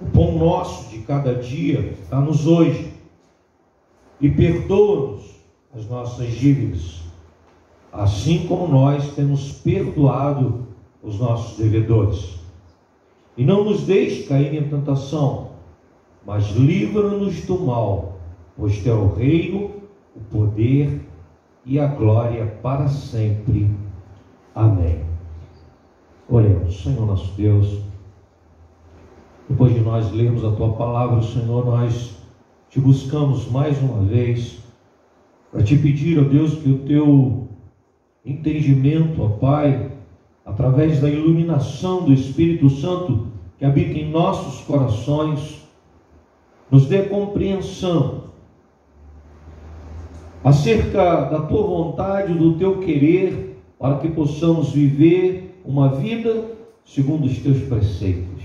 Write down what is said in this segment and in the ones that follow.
O pão nosso de cada dia dá-nos hoje, e perdoa-nos as nossas dívidas, assim como nós temos perdoado os nossos devedores. E não nos deixe cair em tentação, mas livra-nos do mal, pois teu é o reino, o poder e a glória para sempre. Amém. Oremos. Senhor nosso Deus, depois de nós lermos a tua palavra, Senhor, nós te buscamos mais uma vez para te pedir, ó Deus, que o teu entendimento, ó Pai, através da iluminação do Espírito Santo que habita em nossos corações, nos dê compreensão acerca da tua vontade, do teu querer, para que possamos viver uma vida segundo os teus preceitos.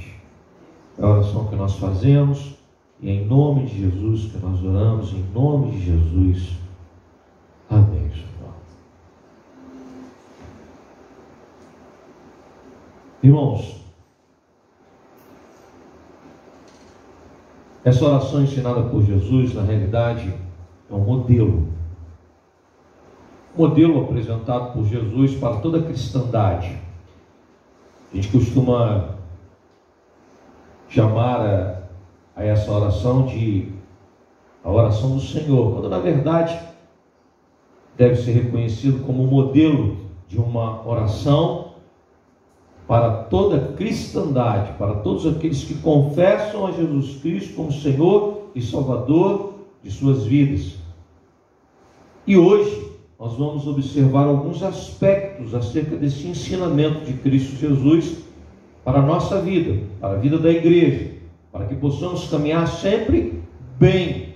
É a oração que nós fazemos, e é em nome de Jesus que nós oramos, em nome de Jesus. Amém, Senhor. Irmãos, essa oração ensinada por Jesus, na realidade, é um modelo. Modelo apresentado por Jesus para toda a cristandade. A gente costuma chamar a essa oração de a oração do Senhor, quando na verdade deve ser reconhecido como modelo de uma oração para toda a cristandade, para todos aqueles que confessam a Jesus Cristo como Senhor e Salvador de suas vidas. E hoje nós vamos observar alguns aspectos acerca desse ensinamento de Cristo Jesus para a nossa vida, para a vida da igreja, para que possamos caminhar sempre bem.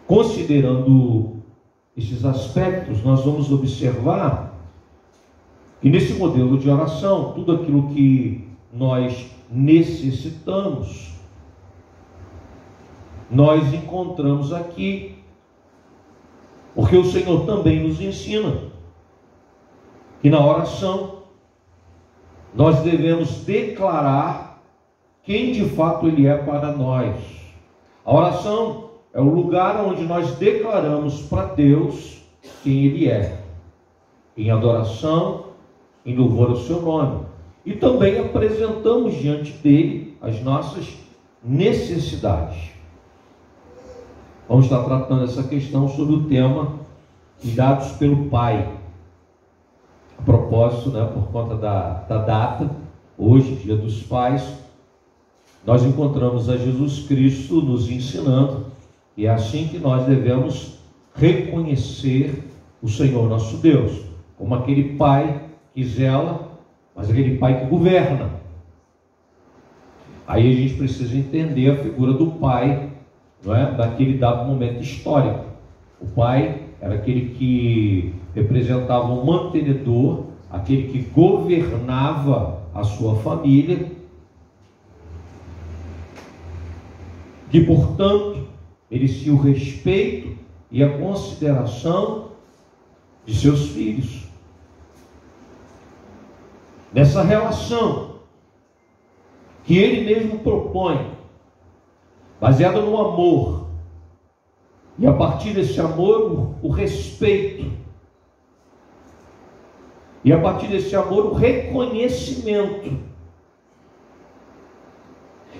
Considerando esses aspectos, nós vamos observar que nesse modelo de oração, tudo aquilo que nós necessitamos, nós encontramos aqui, porque o Senhor também nos ensina que na oração nós devemos declarar quem de fato Ele é para nós. A oração é o lugar onde nós declaramos para Deus quem Ele é, em adoração, em louvor ao seu nome, e também apresentamos diante dele as nossas necessidades. Vamos estar tratando essa questão sobre o tema dados pelo Pai. A propósito, por conta da data, hoje, Dia dos Pais, nós encontramos a Jesus Cristo nos ensinando, e é assim que nós devemos reconhecer o Senhor nosso Deus, como aquele Pai que zela, mas aquele Pai que governa. Aí a gente precisa entender a figura do Pai, daquele dado momento histórico. O Pai era aquele que representava um mantenedor, aquele que governava a sua família, que portanto merecia o respeito e a consideração de seus filhos. Nessa relação que ele mesmo propõe, baseada no amor, e a partir desse amor o respeito, e a partir desse amor o reconhecimento,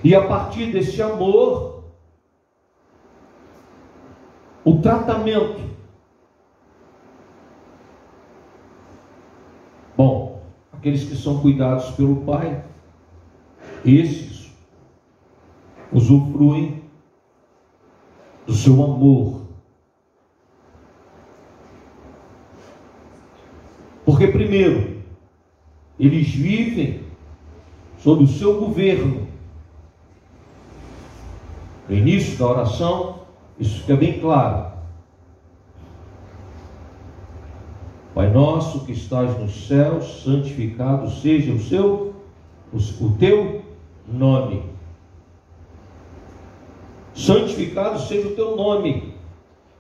e a partir desse amor o tratamento. Bom, aqueles que são cuidados pelo Pai, esses usufruem do seu amor. Porque primeiro, eles vivem sob o seu governo. No início da oração, isso fica bem claro. Pai nosso que estás nos céus, santificado seja o teu nome. Santificado seja o teu nome.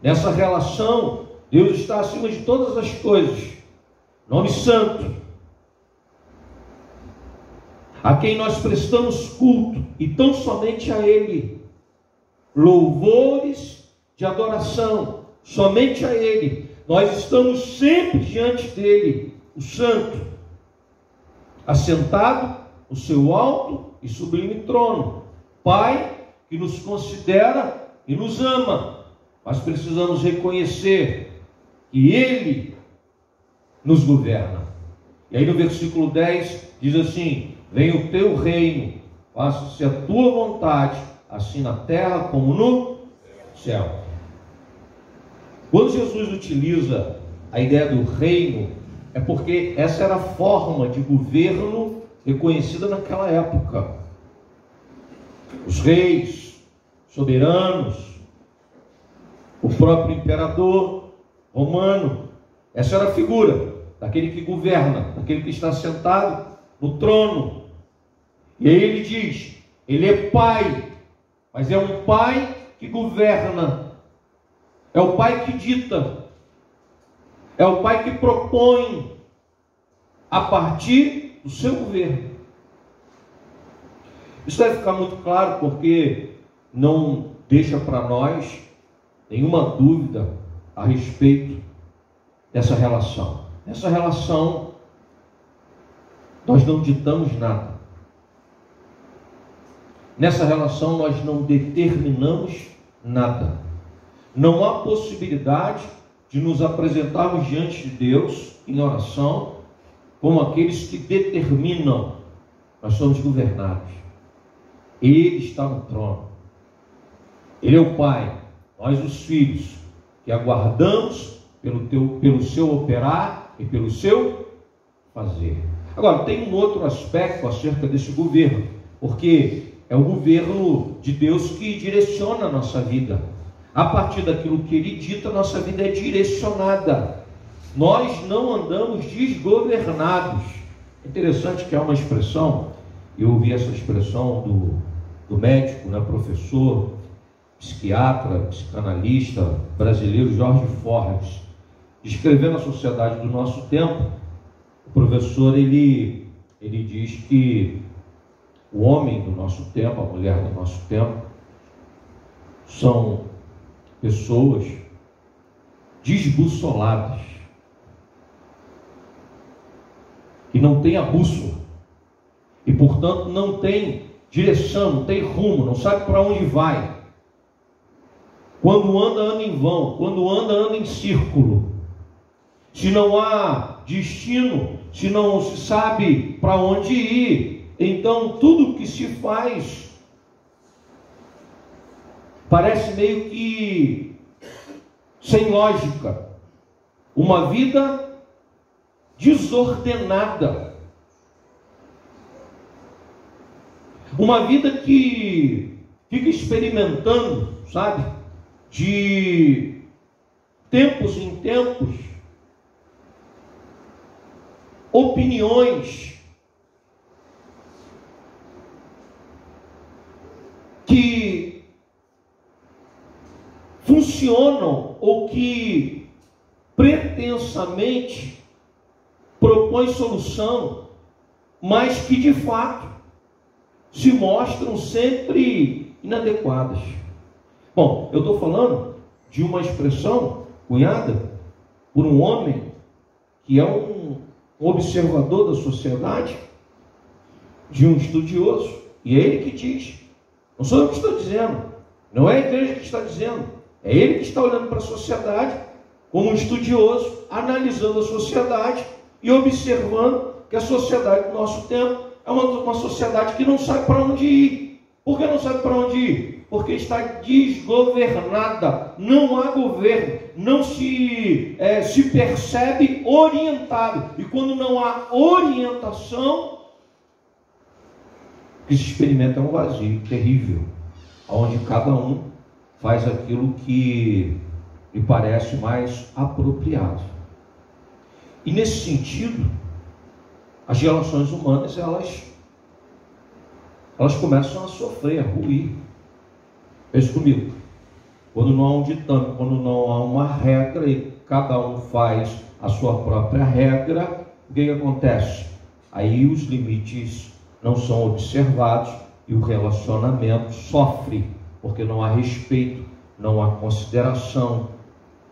Nessa relação, Deus está acima de todas as coisas. Nome santo. a quem nós prestamos culto, e tão somente a Ele, louvores de adoração, somente a Ele. Nós estamos sempre diante dele, o Santo, assentado no seu alto e sublime trono, Pai que nos considera e nos ama. Mas precisamos reconhecer que Ele nos governa. E aí no versículo 10 diz assim: venha o teu reino, faça-se a tua vontade, assim na terra como no céu. Quando Jesus utiliza a ideia do reino, é porque essa era a forma de governo reconhecida naquela época. Os reis, soberanos, o próprio imperador romano, essa era a figura daquele que governa, daquele que está sentado no trono. E aí ele diz, ele é pai, mas é um pai que governa. É o pai que dita, é o pai que propõe a partir do seu governo. Isso deve ficar muito claro, porque não deixa para nós nenhuma dúvida a respeito dessa relação. Nessa relação, nós não ditamos nada. Nessa relação, nós não determinamos nada. Não há possibilidade de nos apresentarmos diante de Deus em oração como aqueles que determinam. Nós somos governados. Ele está no trono. Ele é o Pai, nós os filhos, que aguardamos pelo seu operar e pelo seu fazer. Agora, tem um outro aspecto acerca desse governo, porque é o governo de Deus que direciona a nossa vida. A partir daquilo que Ele dita, nossa vida é direcionada. Nós não andamos desgovernados. É interessante que há uma expressão, eu ouvi essa expressão do médico, professor, psiquiatra, psicanalista brasileiro Jorge Forbes, descrevendo a sociedade do nosso tempo. O professor ele diz que o homem do nosso tempo, a mulher do nosso tempo, são pessoas desbussoladas, que não têm a bússola e, portanto, não tem direção, não tem rumo, não sabe para onde vai. Quando anda em vão, quando anda em círculo. Se não há destino, se não se sabe para onde ir, então tudo que se faz parece meio que sem lógica. Uma vida desordenada. Uma vida que fica experimentando, sabe? De tempos em tempos, opiniões que funcionam ou que pretensamente propõem solução, mas que de fato se mostram sempre inadequadas. Bom, eu estou falando de uma expressão cunhada por um homem que é um observador da sociedade, de um estudioso, e é ele que diz, não sou eu que estou dizendo, não é a igreja que está dizendo, é ele que está olhando para a sociedade como um estudioso, analisando a sociedade e observando que a sociedade do nosso tempo é uma sociedade que não sabe para onde ir. Por que não sabe para onde ir? Porque está desgovernada, não há governo, não se percebe orientado. E quando não há orientação, o que se experimenta é um vazio terrível, onde cada um faz aquilo que lhe parece mais apropriado. E nesse sentido, as relações humanas, elas começam a sofrer, a ruir. Pense comigo. Quando não há um ditame, quando não há uma regra e cada um faz a sua própria regra, o que acontece? Aí os limites não são observados e o relacionamento sofre, porque não há respeito, não há consideração,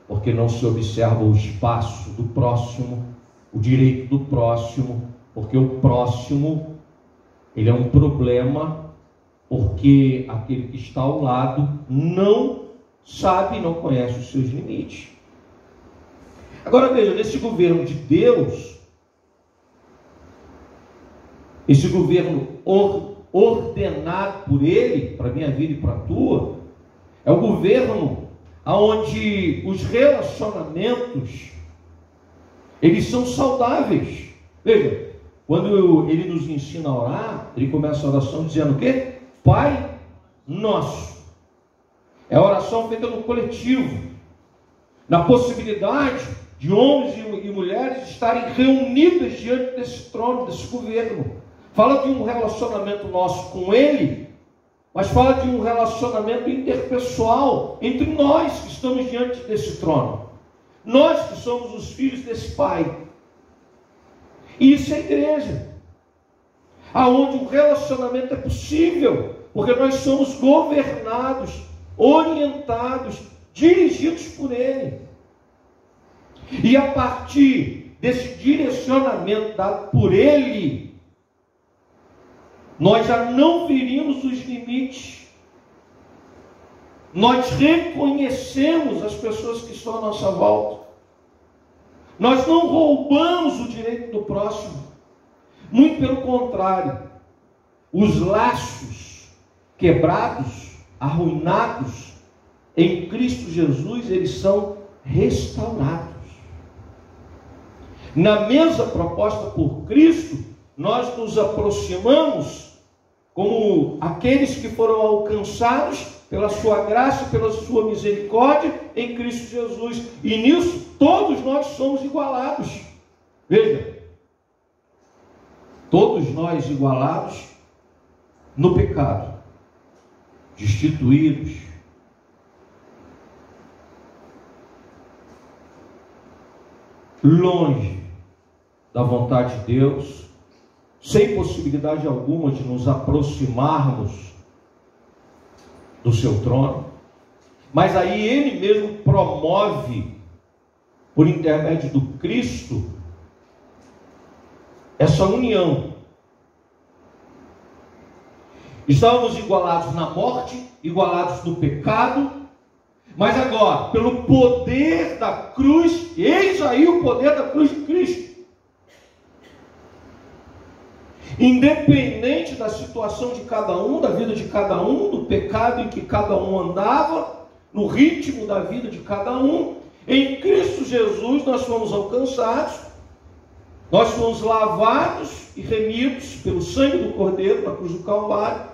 porque não se observa o espaço do próximo, o direito do próximo, porque o próximo, ele é um problema, porque aquele que está ao lado não sabe, não conhece os seus limites. Agora veja, nesse governo de Deus, esse governo ordenado por Ele, para a minha vida e para a tua, é o governo onde os relacionamentos, eles são saudáveis. Veja, quando Ele nos ensina a orar, Ele começa a oração dizendo o quê? Pai Nosso. É a oração feita no coletivo, na possibilidade de homens e mulheres estarem reunidas diante desse trono, desse governo. Fala de um relacionamento nosso com Ele, mas fala de um relacionamento interpessoal entre nós que estamos diante desse trono. Nós que somos os filhos desse Pai. E isso é a igreja, aonde o relacionamento é possível, porque nós somos governados, orientados, dirigidos por Ele. E a partir desse direcionamento dado por Ele, nós já não ferimos os limites. Nós reconhecemos as pessoas que estão à nossa volta. Nós não roubamos o direito do próximo. Muito pelo contrário. Os laços quebrados, arruinados em Cristo Jesus, eles são restaurados. Na mesa proposta por Cristo, nós nos aproximamos como aqueles que foram alcançados pela sua graça, pela sua misericórdia em Cristo Jesus. E nisso todos nós somos igualados. Veja, todos nós igualados no pecado, destituídos, longe da vontade de Deus, sem possibilidade alguma de nos aproximarmos do seu trono. Mas aí Ele mesmo promove, por intermédio do Cristo, essa união. Estávamos igualados na morte, igualados no pecado, mas agora, pelo poder da cruz, eis aí o poder da cruz de Cristo. Independente da situação de cada um, da vida de cada um, do pecado em que cada um andava, no ritmo da vida de cada um, em Cristo Jesus nós fomos alcançados, nós fomos lavados e remidos pelo sangue do Cordeiro na cruz do Calvário,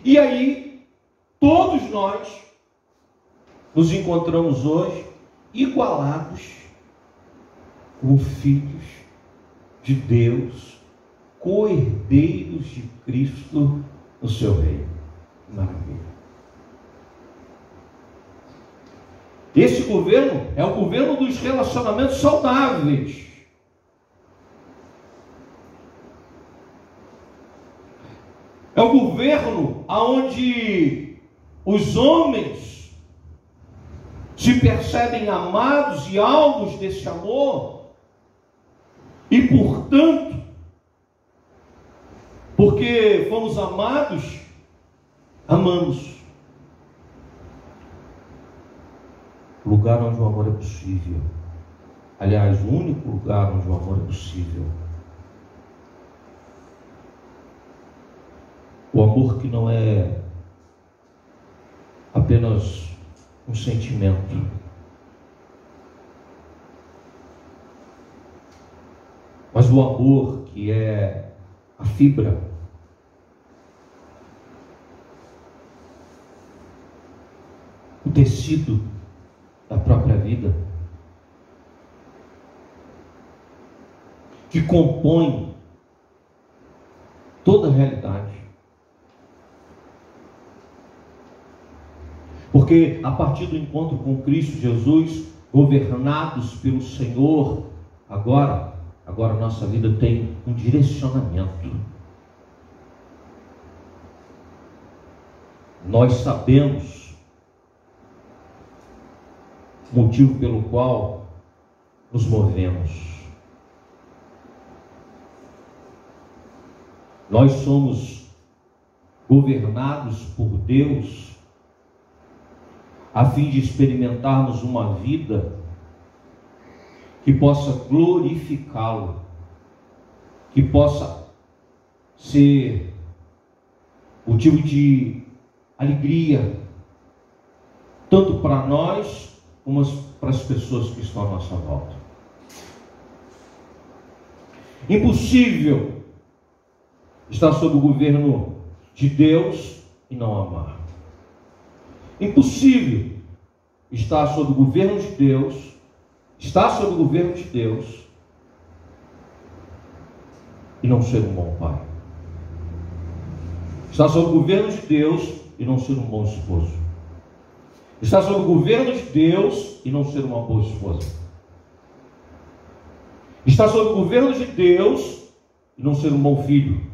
e aí todos nós nos encontramos hoje igualados como filhos de Deus, co-herdeiros de Cristo no seu reino. Maravilha. Esse governo é o governo dos relacionamentos saudáveis. É o governo onde os homens se percebem amados e alvos desse amor, e portanto, porque fomos amados, amamos. Lugar onde o amor é possível. Aliás, o único lugar onde o amor é possível. O amor que não é apenas um sentimento. Mas o amor que é a fibra. O tecido da própria vida, que compõe toda a realidade. Porque a partir do encontro com Cristo Jesus, governados pelo Senhor, agora a nossa vida tem um direcionamento. nós sabemos o motivo pelo qual nos movemos. Nós somos governados por Deus a fim de experimentarmos uma vida que possa glorificá-lo, que possa ser motivo de alegria, tanto para nós como para as pessoas que estão à nossa volta. Impossível estar sob o governo de Deus e não amar. Impossível estar sob o governo de Deus, e não ser um bom pai. Estar sob o governo de Deus e não ser um bom esposo. Estar sob o governo de Deus e não ser uma boa esposa. Estar sob o governo de Deus e não ser um bom filho.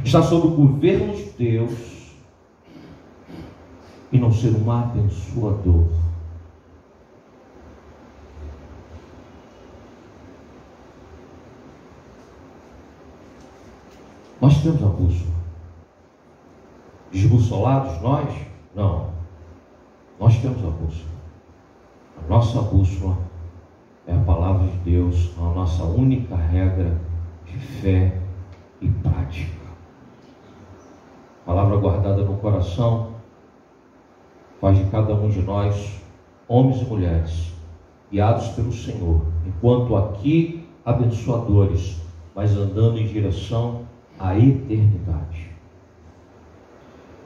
Estar sob o governo de Deus e não ser um abençoador. Nós temos a bússola. Desbussolados nós? Não. Nós temos a bússola. A nossa bússola é a palavra de Deus, a nossa única regra de fé e prática. Palavra guardada no coração faz de cada um de nós, homens e mulheres, guiados pelo Senhor, enquanto aqui abençoadores, mas andando em direção à eternidade.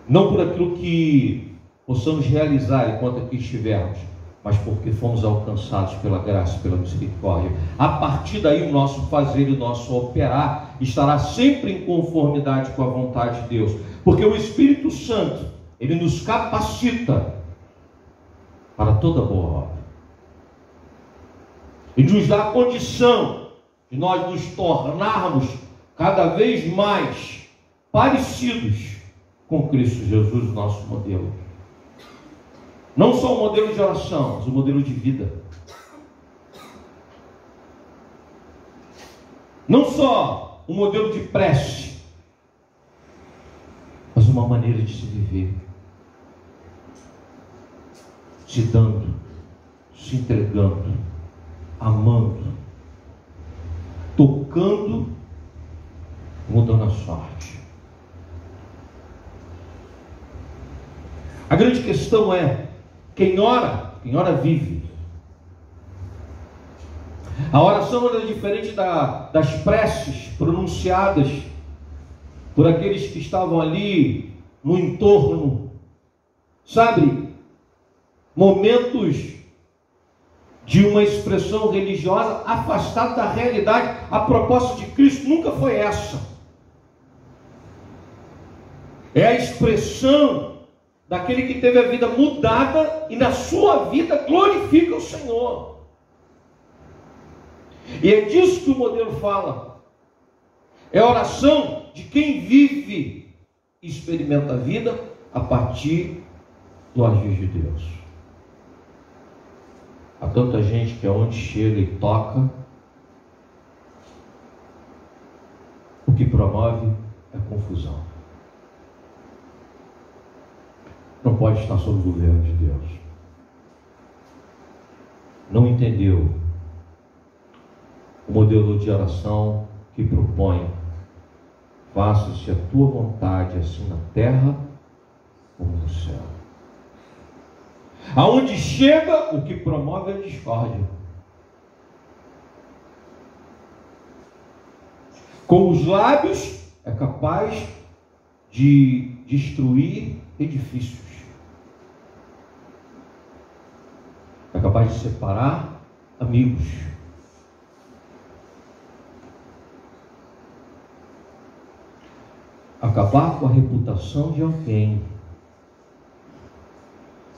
Não por aquilo que possamos realizar enquanto aqui estivermos, mas porque fomos alcançados pela graça e pela misericórdia. A partir daí o nosso fazer e o nosso operar estará sempre em conformidade com a vontade de Deus, porque o Espírito Santo, ele nos capacita para toda boa obra. Ele nos dá a condição de nós nos tornarmos cada vez mais parecidos com Cristo Jesus, nosso modelo. Não só o modelo de oração, mas o modelo de vida. Não só o modelo de prece, mas uma maneira de se viver. Se dando, se entregando, amando, tocando, mudando a sorte. A grande questão é, quem ora vive. A oração era diferente das preces pronunciadas por aqueles que estavam ali no entorno, sabe? Momentos de uma expressão religiosa afastada da realidade. A proposta de Cristo nunca foi essa. É a expressão daquele que teve a vida mudada e na sua vida glorifica o Senhor. E é disso que o modelo fala. É a oração de quem vive e experimenta a vida a partir do agir de Deus. Há tanta gente que aonde chega e toca, o que promove é confusão. Não pode estar sob o governo de Deus. Não entendeu o modelo de oração que propõe: faça-se a tua vontade, assim na terra como no céu. Aonde chega, o que promove é a discórdia. Com os lábios é capaz de destruir edifícios. É capaz de separar amigos. Acabar com a reputação de alguém.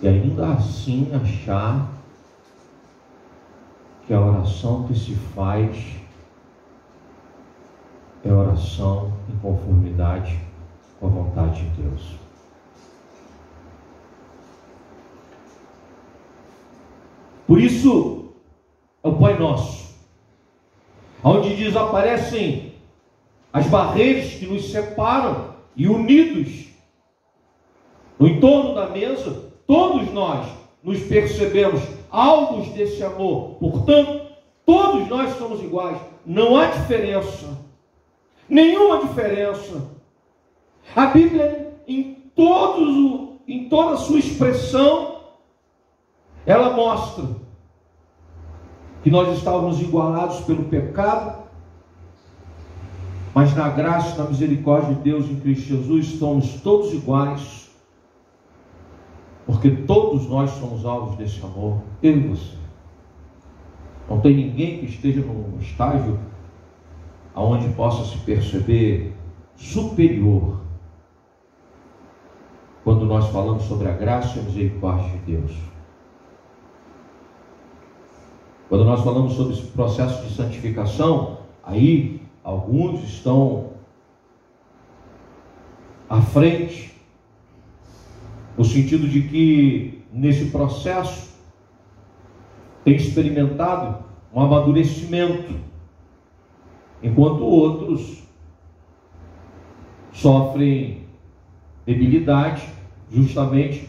E ainda assim achar que a oração que se faz é oração em conformidade com a vontade de Deus. Por isso, é o Pai Nosso, onde desaparecem as barreiras que nos separam e unidos no entorno da mesa, todos nós nos percebemos alvos desse amor. Portanto, todos nós somos iguais. Não há diferença. Nenhuma diferença. A Bíblia, em toda a sua expressão, ela mostra que nós estávamos igualados pelo pecado, mas na graça e na misericórdia de Deus em Cristo Jesus somos todos iguais, porque todos nós somos alvos desse amor, eu e você. Não tem ninguém que esteja num estágio aonde possa se perceber superior quando nós falamos sobre a graça e a misericórdia de Deus. Quando nós falamos sobre esse processo de santificação, aí alguns estão à frente, no sentido de que nesse processo tem experimentado um amadurecimento, enquanto outros sofrem debilidade justamente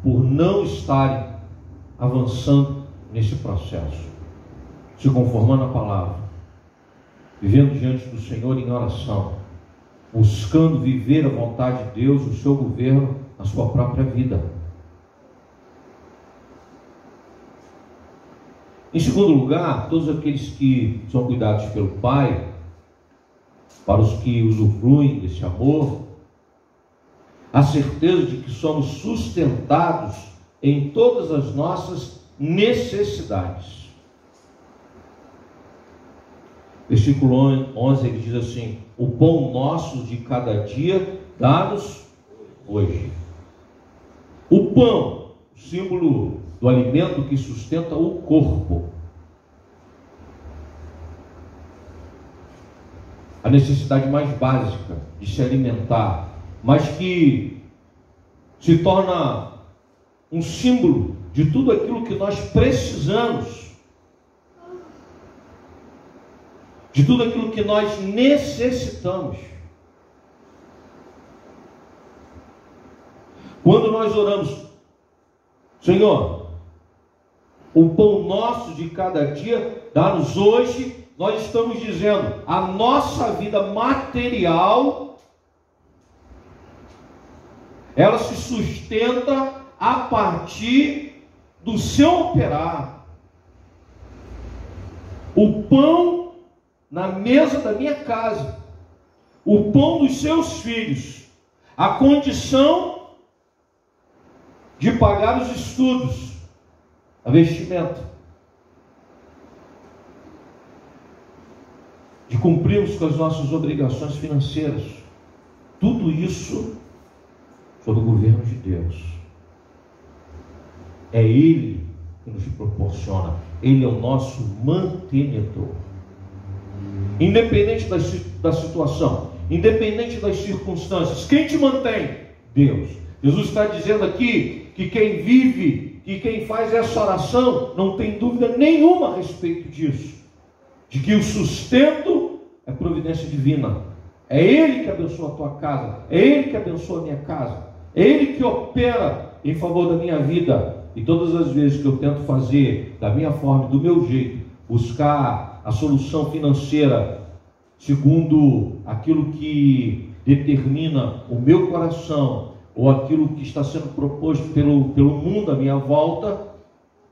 por não estarem avançando nesse processo, se conformando à palavra, vivendo diante do Senhor em oração, buscando viver a vontade de Deus, o seu governo, na sua própria vida. Em segundo lugar, todos aqueles que são cuidados pelo Pai, para os que usufruem desse amor, a certeza de que somos sustentados em todas as nossas necessidades. Versículo 11, ele diz assim: o pão nosso de cada dia dá-nos hoje. O pão, símbolo do alimento que sustenta o corpo. A necessidade mais básica de se alimentar, mas que se torna um símbolo de tudo aquilo que nós precisamos, de tudo aquilo que nós necessitamos. Quando nós oramos, Senhor, o pão nosso de cada dia dá-nos hoje, nós estamos dizendo, a nossa vida material, ela se sustenta a partir do seu operar. O pão na mesa da minha casa, o pão dos seus filhos, a condição de pagar os estudos, a vestimenta, de cumprirmos com as nossas obrigações financeiras, tudo isso sob o governo de Deus. É Ele que nos proporciona, Ele é o nosso mantenedor. Independente da situação, independente das circunstâncias, quem te mantém? Deus. Jesus está dizendo aqui que quem vive e quem faz essa oração não tem dúvida nenhuma a respeito disso, de que o sustento é providência divina. É Ele que abençoa a tua casa, é Ele que abençoa a minha casa, é Ele que opera em favor da minha vida. E todas as vezes que eu tento fazer da minha forma, do meu jeito, buscar a solução financeira segundo aquilo que determina o meu coração, ou aquilo que está sendo proposto pelo mundo à minha volta,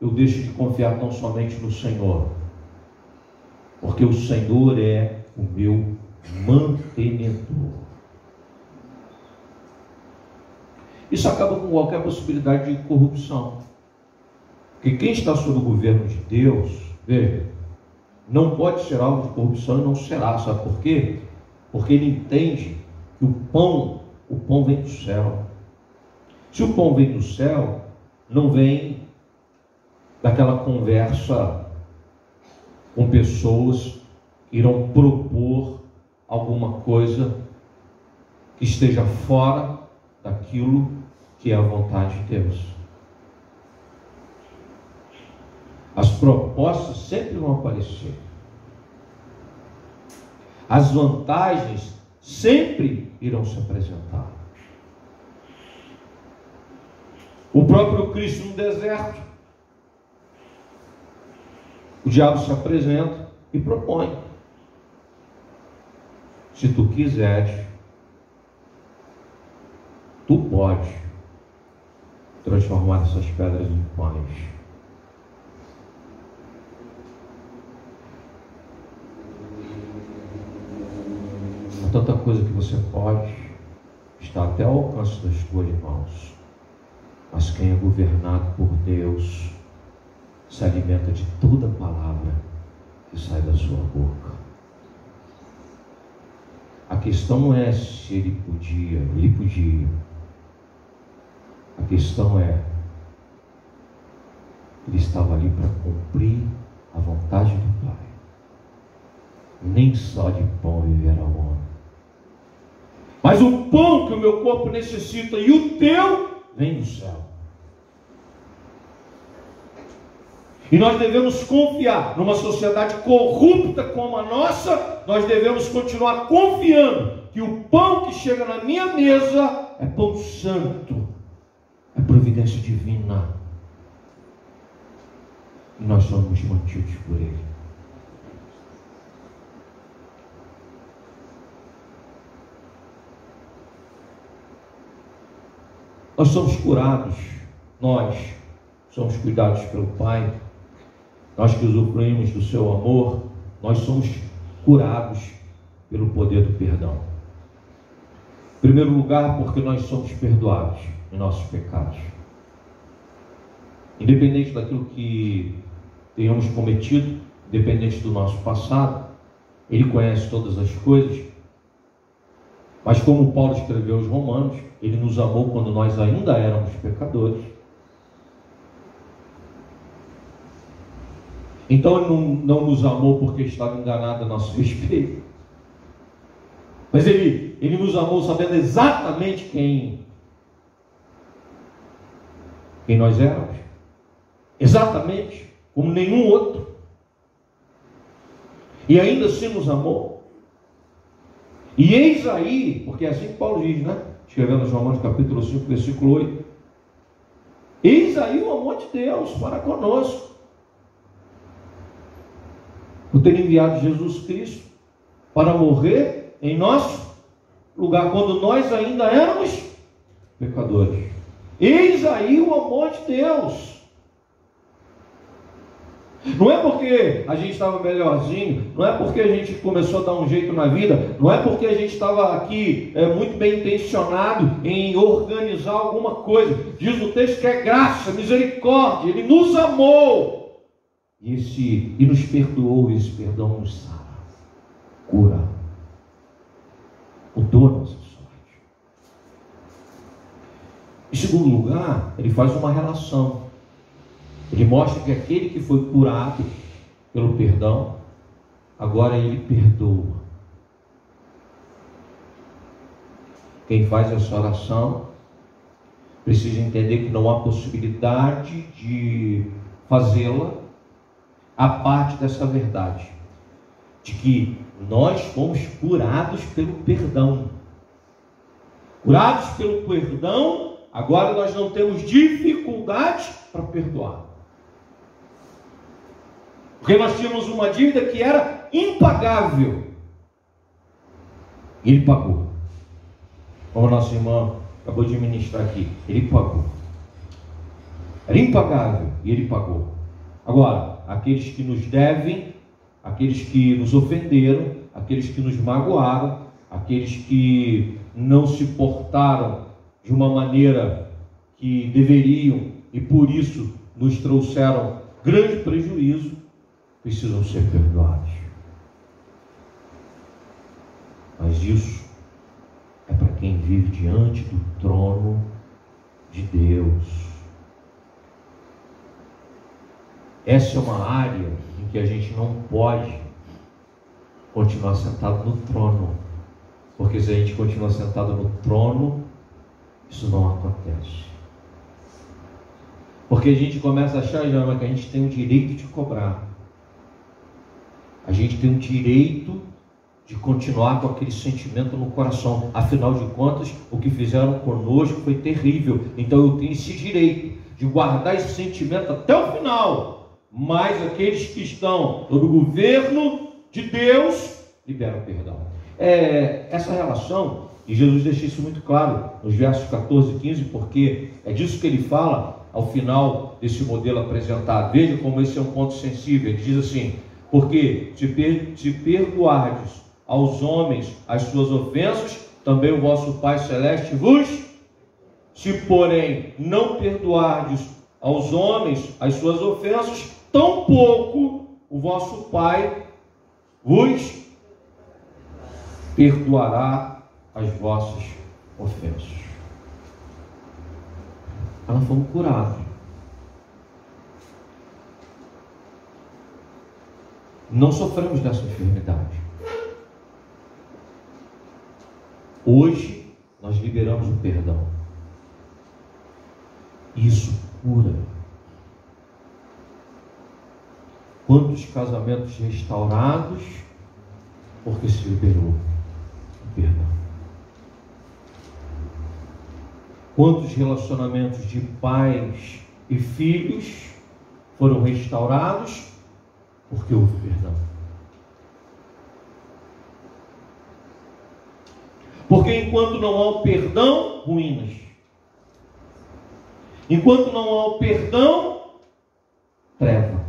eu deixo de confiar tão somente no Senhor, porque o Senhor é o meu mantenedor. Isso acaba com qualquer possibilidade de corrupção, porque quem está sob o governo de Deus, veja, não pode ser alvo de corrupção e não será. Sabe por quê? Porque ele entende que o pão vem do céu. Se o pão vem do céu, não vem daquela conversa com pessoas que irão propor alguma coisa que esteja fora daquilo que é a vontade de Deus. As propostas sempre vão aparecer. As vantagens sempre irão se apresentar. O próprio Cristo no deserto, o diabo se apresenta e propõe: se tu quiseres, tu pode transformar essas pedras em pães. Há tanta coisa que você pode, está até ao alcance das tuas mãos. Mas quem é governado por Deus se alimenta de toda palavra que sai da sua boca. A questão não é se ele podia. A questão é, ele estava ali para cumprir a vontade do Pai. Nem só de pão viverá o homem, mas o pão que o meu corpo necessita e o teu vem do céu. E nós devemos confiar. Numa sociedade corrupta como a nossa, nós devemos continuar confiando que o pão que chega na minha mesa é pão santo, é providência divina, e nós somos mantidos por Ele. Nós somos curados, nós somos cuidados pelo Pai, nós que usufruímos do seu amor, nós somos curados pelo poder do perdão. Em primeiro lugar, porque nós somos perdoados em nossos pecados. Independente daquilo que tenhamos cometido, independente do nosso passado, Ele conhece todas as coisas. Mas como Paulo escreveu aos Romanos, Ele nos amou quando nós ainda éramos pecadores. Então Ele não nos amou porque estava enganado a nosso respeito. Mas Ele nos amou sabendo exatamente quem nós éramos. Exatamente como nenhum outro. E ainda assim nos amou. E eis aí, porque é assim que Paulo diz, né? Escrevendo aos Romanos capítulo 5, versículo 8. Eis aí o amor de Deus para conosco, por ter enviado Jesus Cristo para morrer em nosso lugar, quando nós ainda éramos pecadores. Eis aí o amor de Deus. Não é porque a gente estava melhorzinho, não é porque a gente começou a dar um jeito na vida, não é porque a gente estava aqui muito bem intencionado em organizar alguma coisa. Diz o texto que é graça, misericórdia, Ele nos amou e nos perdoou. Esse perdão nos sara, cura, mudou a nossa sorte. Em segundo lugar, Ele faz uma relação. Ele mostra que aquele que foi curado pelo perdão, agora Ele perdoa. Quem faz essa oração precisa entender que não há possibilidade de fazê-la a parte dessa verdade, de que nós fomos curados pelo perdão. Curados pelo perdão, agora nós não temos dificuldade para perdoar. Porque nós tínhamos uma dívida que era impagável. Ele pagou. Como a nossa irmã acabou de ministrar aqui. Ele pagou. Era impagável e Ele pagou. Agora, aqueles que nos devem, aqueles que nos ofenderam, aqueles que nos magoaram, aqueles que não se portaram de uma maneira que deveriam e por isso nos trouxeram grande prejuízo, precisam ser perdoados. Mas isso é para quem vive diante do trono de Deus. Essa é uma área em que a gente não pode continuar sentado no trono. Porque se a gente continua sentado no trono, isso não acontece. Porque a gente começa a achar, Jama, que a gente tem o direito de cobrar. A gente tem o direito de continuar com aquele sentimento no coração. Afinal de contas, o que fizeram conosco foi terrível. Então eu tenho esse direito de guardar esse sentimento até o final. Mas aqueles que estão no governo de Deus liberam perdão. Essa relação, e Jesus deixa isso muito claro nos versos 14 e 15, porque é disso que ele fala ao final desse modelo apresentado. Veja como esse é um ponto sensível. Ele diz assim: porque se perdoardes aos homens as suas ofensas, também o vosso Pai Celeste vos. Se, porém, não perdoardes aos homens as suas ofensas, tampouco o vosso Pai vos perdoará as vossas ofensas. Nós fomos curados. Não sofremos dessa enfermidade. Hoje nós liberamos o perdão. Isso cura. Quantos casamentos restaurados porque se liberou o perdão? Quantos relacionamentos de pais e filhos foram restaurados porque houve perdão? Porque enquanto não há o perdão, ruínas. Enquanto não há o perdão, treva.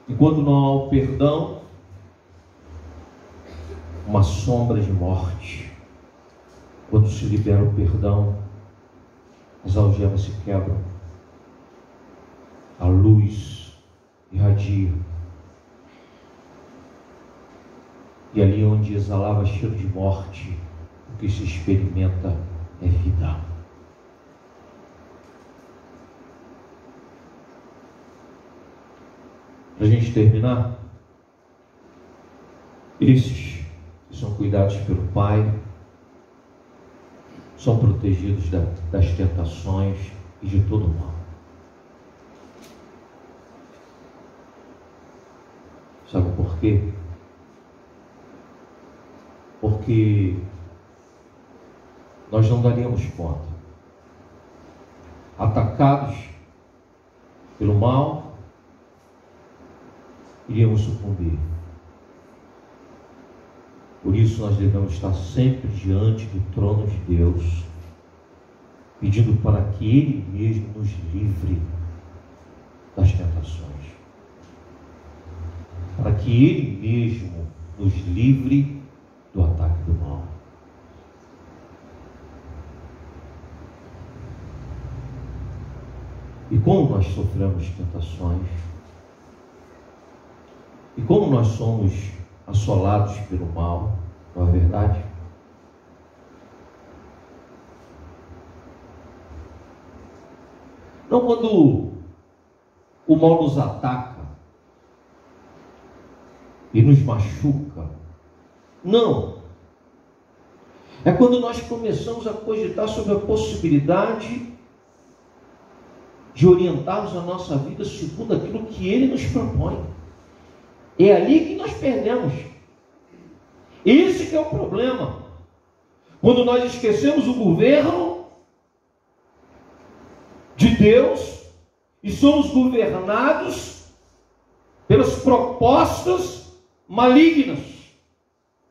Enquanto não há o perdão, uma sombra de morte. Quando se libera o perdão, as algemas se quebram, a luz irradia, e ali onde exalava cheiro de morte, o que se experimenta é vida. Para a gente terminar, esses que são cuidados pelo Pai são protegidos das tentações e de todo o mal. Sabe por quê? Porque nós não daríamos conta. Atacados pelo mal, iríamos sucumbir. Por isso nós devemos estar sempre diante do trono de Deus, pedindo para que Ele mesmo nos livre das tentações, para que Ele mesmo nos livre do ataque do mal. E como nós sofremos tentações, e como nós somos assolados pelo mal, não é verdade? Não quando o mal nos ataca e nos machuca, não. É quando nós começamos a cogitar sobre a possibilidade de orientarmos a nossa vida segundo aquilo que Ele nos propõe. É ali que nós perdemos. Esse que é o problema. Quando nós esquecemos o governo de Deus e somos governados pelas propostas malignas,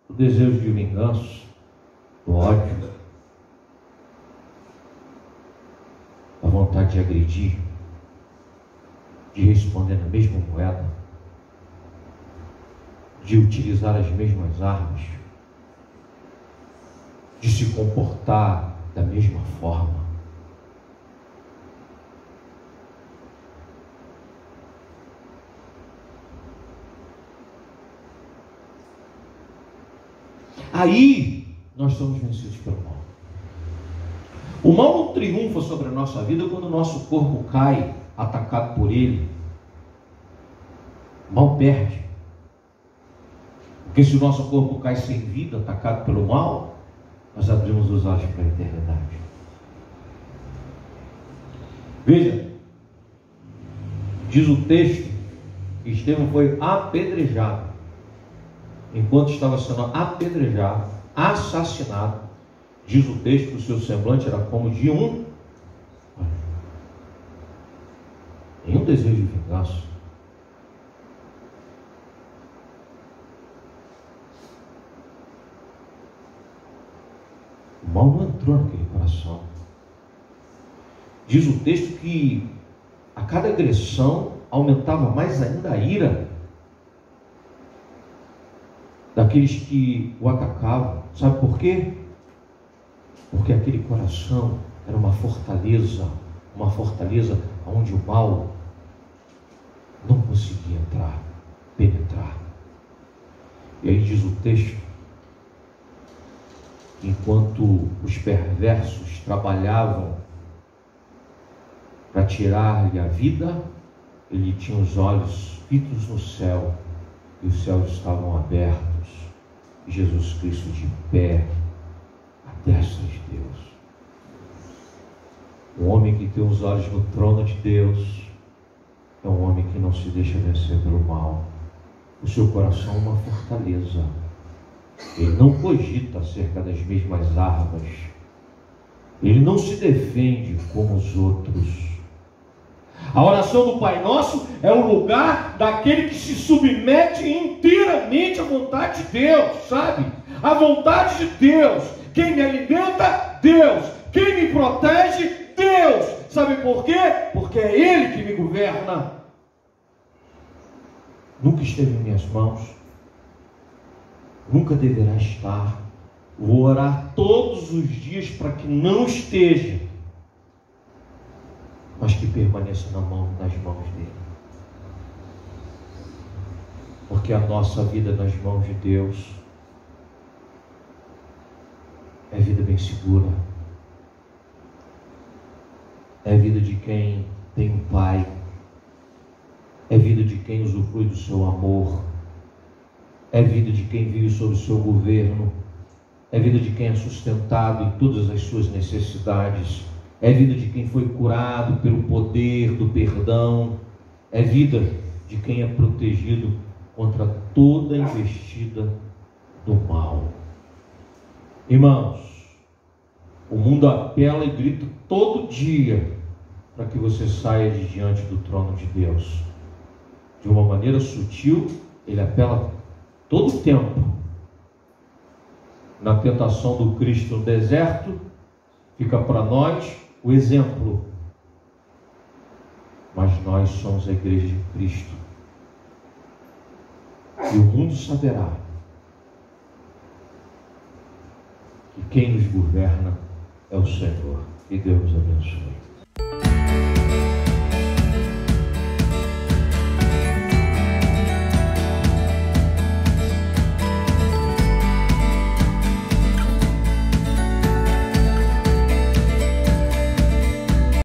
o desejo de vingança, o ódio, a vontade de agredir, de responder na mesma moeda, de utilizar as mesmas armas, de se comportar da mesma forma. Aí nós somos vencidos pelo mal. O mal não triunfa sobre a nossa vida quando o nosso corpo cai atacado por ele. O mal perde. O Porque se o nosso corpo cai sem vida, atacado pelo mal, nós abrimos os olhos para a eternidade. Veja, diz o texto que Estevão foi apedrejado. Enquanto estava sendo apedrejado, assassinado, diz o texto que o seu semblante era como de nenhum desejo de vingança. O mal não entrou naquele coração. Diz o texto que a cada agressão aumentava mais ainda a ira daqueles que o atacavam. Sabe por quê? Porque aquele coração era uma fortaleza onde o mal não conseguia entrar, penetrar. E aí diz o texto, enquanto os perversos trabalhavam para tirar-lhe a vida, ele tinha os olhos fitos no céu, e os céus estavam abertos, e Jesus Cristo de pé, à destra de Deus. Um homem que tem os olhos no trono de Deus é um homem que não se deixa vencer pelo mal. O seu coração é uma fortaleza. Ele não cogita acerca das mesmas armas. Ele não se defende como os outros. A oração do Pai Nosso é o lugar daquele que se submete inteiramente à vontade de Deus, sabe? A vontade de Deus. Quem me alimenta? Deus. Quem me protege? Deus. Sabe por quê? Porque é Ele que me governa. Nunca esteve em minhas mãos. Nunca deverá estar. Vou orar todos os dias para que não esteja, mas que permaneça nas mãos dele. Porque a nossa vida nas mãos de Deus é vida bem segura. É vida de quem tem um Pai. É vida de quem usufrui do seu amor. É vida de quem vive sob o seu governo. É vida de quem é sustentado em todas as suas necessidades. É vida de quem foi curado pelo poder do perdão. É vida de quem é protegido contra toda investida do mal. Irmãos, o mundo apela e grita todo dia para que você saia de diante do trono de Deus. De uma maneira sutil, ele apela todo o tempo. Na tentação do Cristo no deserto, fica para nós o exemplo. Mas nós somos a igreja de Cristo. E o mundo saberá que quem nos governa é o Senhor. E Deus nos abençoe.